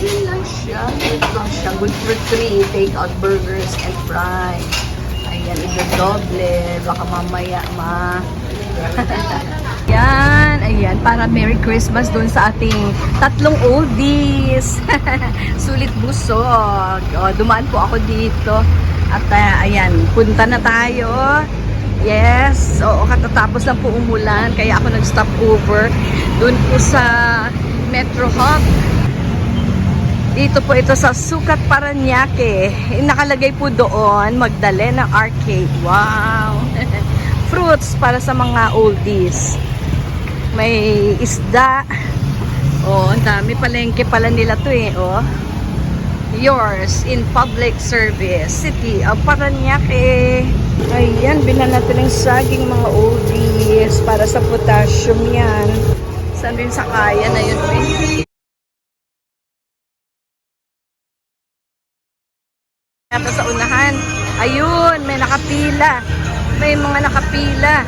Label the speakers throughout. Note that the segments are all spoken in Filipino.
Speaker 1: Yun lang siya. Yun lang siya. Good for 3. Take out burgers and fries. Ayan, doble. Baka mamaya Yan, ayan, para Merry Christmas dun sa ating tatlong oldies. Sulit busog. O, dumaan po ako dito. At ayan, punta na tayo. Yes, oo, katatapos lang po umulan. Kaya ako nag-stop over dun po sa Metro Hub. Dito po ito sa Sucat, Parañaque. Nakalagay po doon, Magdalena Arcade. Wow! Fruits para sa mga oldies. May isda. Oh, ang dami palengke pala nila to eh. Oh. Yours in public service. City of Parañaque. Ayan, binan natin ng saging mga oldies para sa potassium yan. Saan rin sa kaya na yun eh. Ito sa unahan. Ayun, may nakapila. May mga nakapila.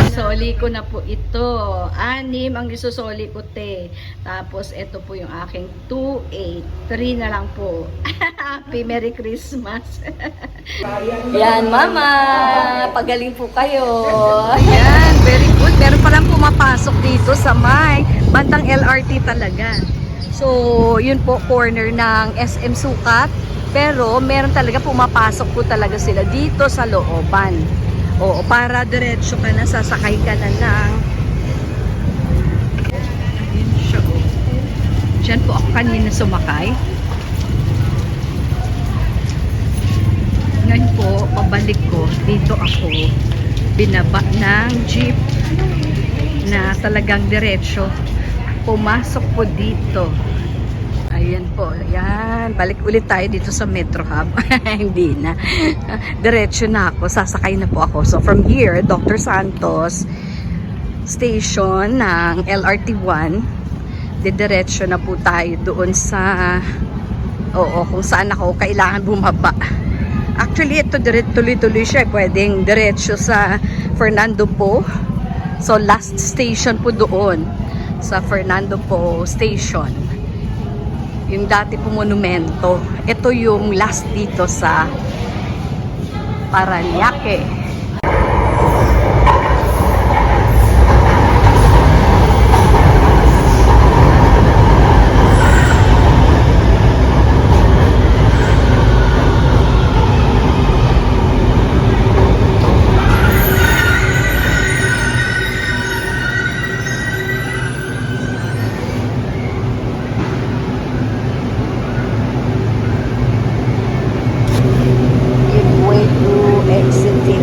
Speaker 1: Soli ko na po ito. 6 ang isusoli ko, te. Tapos, ito po yung aking 2, 8. 3 na lang po. Happy Merry Christmas. Yan, Mama. Pagaling po kayo. Yan, very good. Meron palang pumapasok dito sa may bandang LRT talaga. So, yun po, corner ng SM Sucat. Pero, meron talaga pumapasok po talaga sila dito sa looban. Oo, para diretso ka na, sasakay ka na ng... Ayun siya, oh. Diyan po ako kanina sumakay. Ngayon po, pabalik ko, dito ako binaba ng jeep na talagang diretso. Pumasok po dito. Ayan po, ayan. Balik ulit tayo dito sa Metro Hub. Hindi na. Diretso na ako. Sasakay na po ako. So, from here, Dr. Santos Station ng LRT1. Didiretso na po tayo doon sa... Oo, kung saan ako kailangan bumaba. Actually, ito tuloy-tuloy siya. Pwedeng diretso sa Fernando Po. So, last station po doon. Sa Fernando Po Station. Yung dati po monumento. Ito yung last dito sa Parañaque.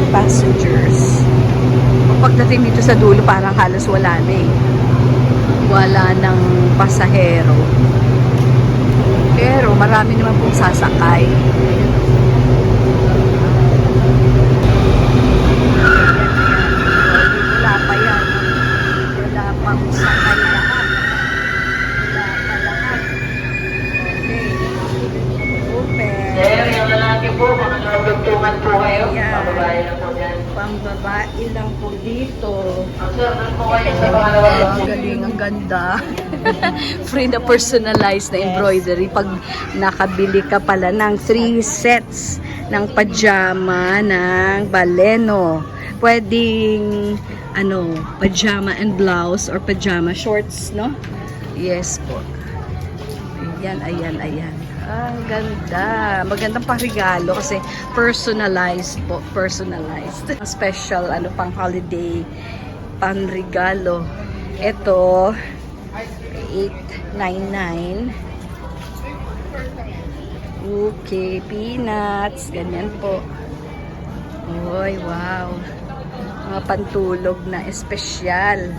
Speaker 1: Passengers. Pagdating dito sa dulo, parang halos wala na eh. Wala ng pasahero. Pero marami naman pong sasakay. Wala pa yan. Wala pang sakay lahat. Wala pa lahat. Okay. Open.
Speaker 2: Sir, yung lalaki po, mga nagtugtungan po kayo.
Speaker 1: Yan.
Speaker 2: Pababae lang po yan.
Speaker 1: Pambabae lang po dito.
Speaker 2: Sir, doon po kayo sa pangalawang po.
Speaker 1: Galing, ang ganda. Free na personalized na embroidery. Pag nakabili ka pala ng 3 sets ng pajama ng Baleno. Pwedeng, pajama and blouse or pajama shorts, no? Yes po. Ayan, ayan, ayan. Ang ganda. Magandang pang-regalo kasi personalized po. Personalized. Special, pang holiday, pang-regalo. Ito, 899. Okay, peanuts. Ganyan po. Uy, wow. Mga pantulog na espesyal.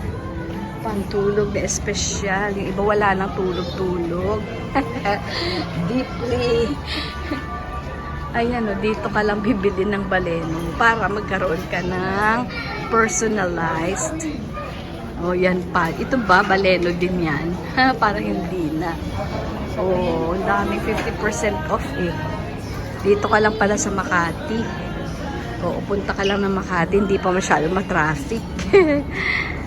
Speaker 1: Pantulog na espesyal. Yung iba wala nang tulog-tulog. Deeply. Ayan o, dito ka lang bibili ng Baleno para magkaroon ka ng personalized. O, yan pa. Ito ba? Baleno din yan? Parang hindi na. na. Oh, ang daming 50% off eh. Dito ka lang pala sa Makati. Oo, punta ka lang ng Makati, hindi pa masyado matraffic.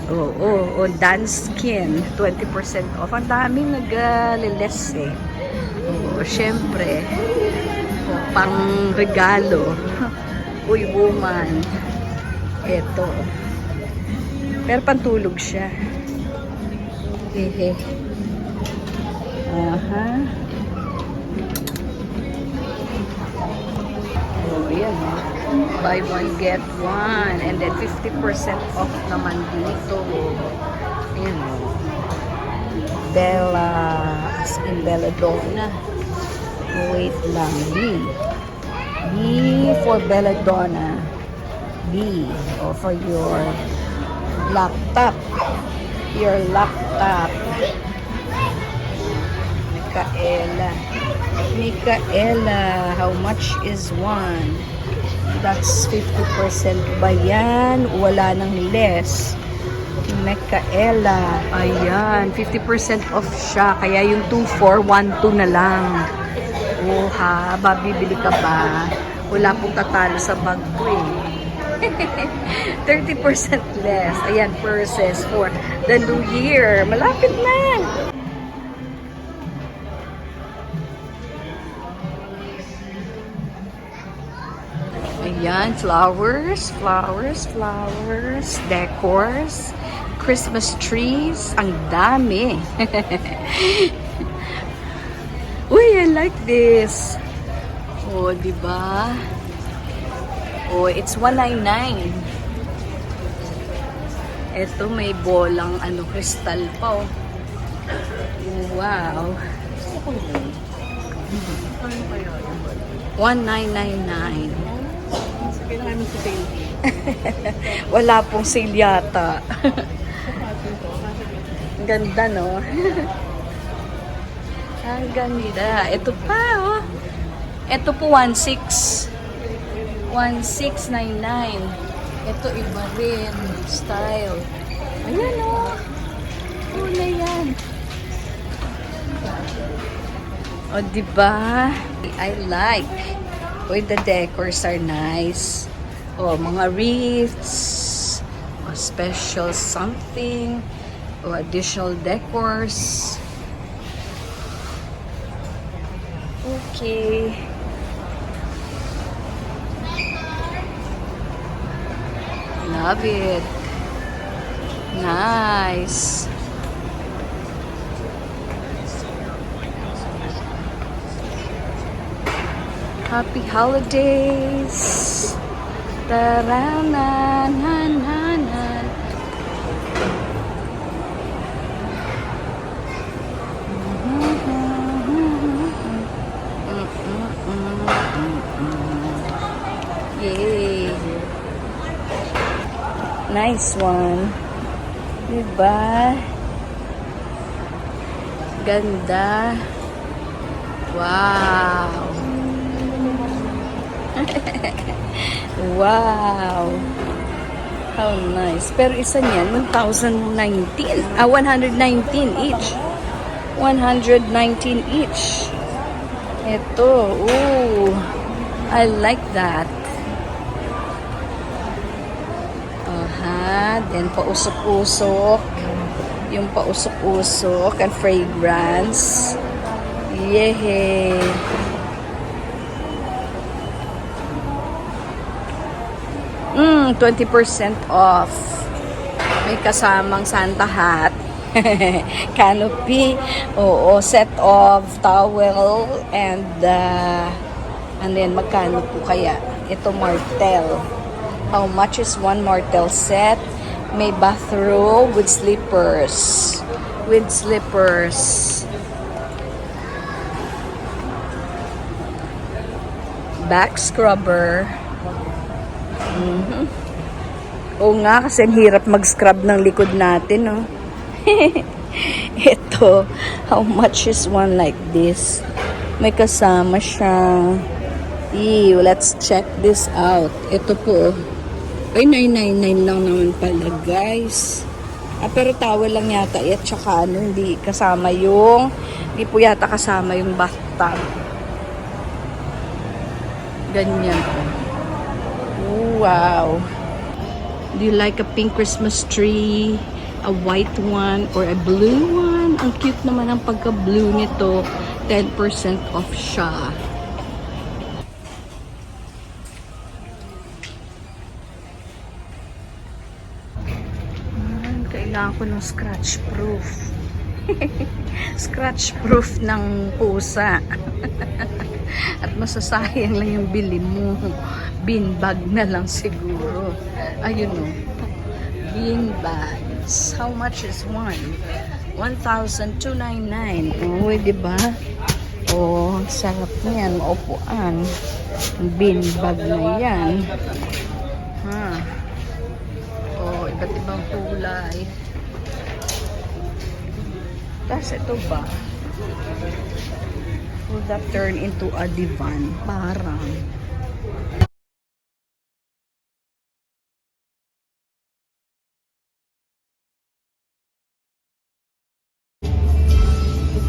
Speaker 1: Oo, Dance Skin, 20% off. Ang daming nag-less eh. Oo, syempre, pang regalo. Uy, woman. Eto. Pero pantulog siya. Hehe. Aha. Oh, yan. Buy one, get one. And then 50% off naman dito. Ayan. Bella. As in Belladonna. Wait lang. B for Belladonna. B. Oh, for your laptop. Your laptop. Micaela, how much is one? That's 50% ba yan? Wala nang less. Micaela, ayan, 50% off siya. Kaya yung 2412 na lang. Oh ha, bibili ka ba? Wala pong tatalo sa bag ko eh. 30% less. Ayan, purses for the new year. Malapit na. Ayan, flowers, decors, Christmas trees. Ang dami. Uy, I like this. Oh, diba? Oh, it's 199. Ito may bolang kristal pa oh. Wow. 1999. Wala pong sale yata. Ang ganda, no? Ang ganda. Ito pa, oh. Ito po 1699. Ito iba rin. Style. Ayan, oh. Una yan. O, diba? I like. Uy, the decors are nice. O, mga wreaths. O, special something. O, additional decors. Okay. Love it. Nice. Happy holidays. Ta-ra-na-na-na-na. Yay. Nice one. Diba? Ganda. Wow. Wow. How nice. Pero isa niyan, 1,019. 119 each. 119 each. Ito. Ooh. I like that. Then pausok-usok. Yung pausok-usok and fragrance. Yehey. 20% off. May kasamang Santa hat. Canopy. Oo, set of towel and then magkano po kaya? Ito Martel. How much is one Martel set? May bathrobe with slippers. With slippers. Back scrubber. Oo nga, kasi ang hirap mag-scrub ng likod natin, no? Ito, how much is one like this? May kasama siyang, let's check this out. Ito po, ay 999 lang naman pala, guys. Pero towel lang yata. At saka ano, hindi kasama yung, hindi po yata kasama yung bathtub. Ganyan. Oh, wow. Do you like a pink Christmas tree? A white one or a blue one? Ang cute naman ang pagka-blue nito. 10% off siya. Kailangan ko ng scratch proof. Scratch proof ng pusa. At masasayang lang yung bili mo. Bean bag na lang siguro. Ayun o. Bean bags. How much is one? 1,299. Oh, diba? Oh, sarap niyan. Maupuan. Bean bag na yan. Ha. Oh, iba't ibang kulay. Tapos ito ba? Will that turn into a divan? Parang.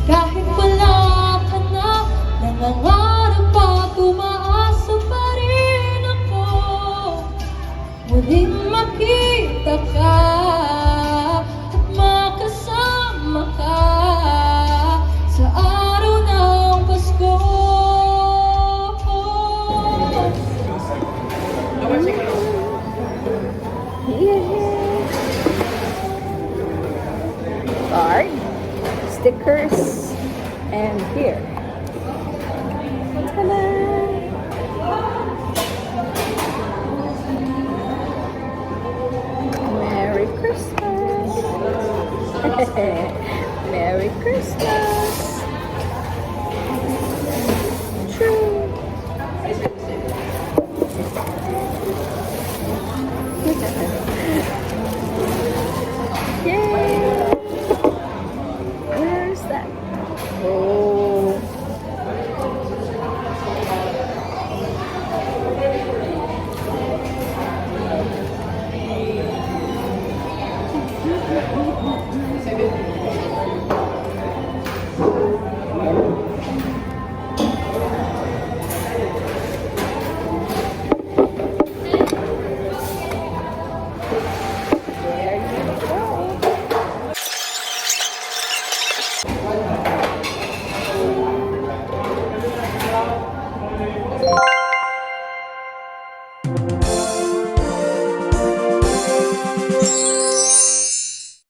Speaker 3: Kahit wala ka na, nangangarap at umaasa pa rin ako. Muling makita ka at makasama ka sa araw ng Pasko.
Speaker 1: Card, stickers, and here. Ta-da! Merry Christmas! Merry Christmas!